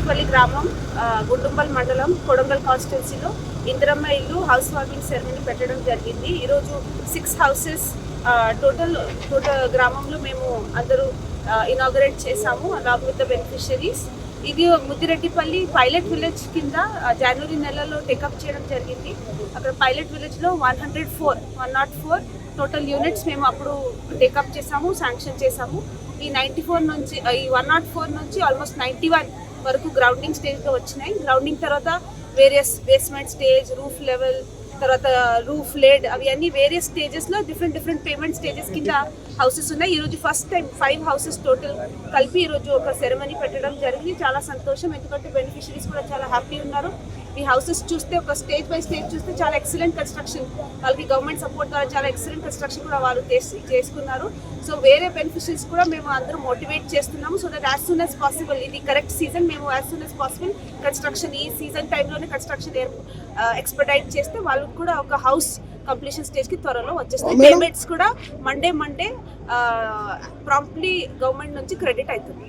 ముదిరెడ్డిపల్లి గ్రామం, గుండుంబల్ మండలం, కొడంగల్ కాన్స్టిట్యున్సీలో ఇందిరమ్మ ఇల్లు హౌస్ వార్మింగ్ సెరమనీ పెట్టడం జరిగింది. ఈరోజు 6 హౌసెస్ టోటల్ గ్రామంలో మేము అందరూ ఇనాగరేట్ చేశాము అలాంగ్ విత్ ద బెనిఫిషరీస్. ఇది ముదిరెడ్డిపల్లి పైలట్ విలేజ్ కింద జనవరి నెలలో టేకప్ చేయడం జరిగింది. అక్కడ పైలట్ విలేజ్లో 104 టోటల్ యూనిట్స్ మేము అప్పుడు టేకప్ చేసాము, శాంక్షన్ చేసాము. ఈ 104 నుంచి ఆల్మోస్ట్ 91 వరకు గ్రౌండింగ్ స్టేజ్లో వచ్చినాయి. గ్రౌండింగ్ తర్వాత various basement stage, roof level, తర్వాత రూఫ్ లేడ్, అవి అన్ని వేరియస్ స్టేజెస్లో డిఫరెంట్ పేమెంట్ స్టేజెస్ కింద హౌసెస్ ఉన్నాయి. ఈరోజు ఫస్ట్ టైం 5 హౌసెస్ టోటల్ కలిపి ఈరోజు ఒక సెరమనీ పెట్టడం జరిగింది. చాలా సంతోషం, ఎందుకంటే బెనిఫిషరీస్ కూడా చాలా హ్యాపీ ఉన్నారు. ఈ హౌసెస్ చూస్తే ఒక స్టేజ్ బై స్టేజ్ చూస్తే చాలా ఎక్సలెంట్ కన్స్ట్రక్షన్, వాళ్ళకి గవర్నమెంట్ సపోర్ట్ ద్వారా చాలా ఎక్సలెంట్ కన్స్ట్రక్షన్ కూడా వాళ్ళు చేసుకున్నారు. సో వేరే బెనిఫిషరీస్ కూడా మేము అందరూ మోటివేట్ చేస్తున్నాము. So that as soon as possible, ఇది కరెక్ట్ సీజన్, మేము as soon as possible construction ఈ సీజన్ టైంలోనే కన్స్ట్రక్షన్ ఎక్స్పెడైట్ చేస్తే వాళ్ళకి కూడా ఒక హౌస్ కంప్లీషన్ స్టేజ్కి త్వరలో వచ్చేస్తాయి. పేమెంట్స్ కూడా మండే ప్రాంప్ట్లీ గవర్నమెంట్ నుంచి క్రెడిట్ అవుతుంది.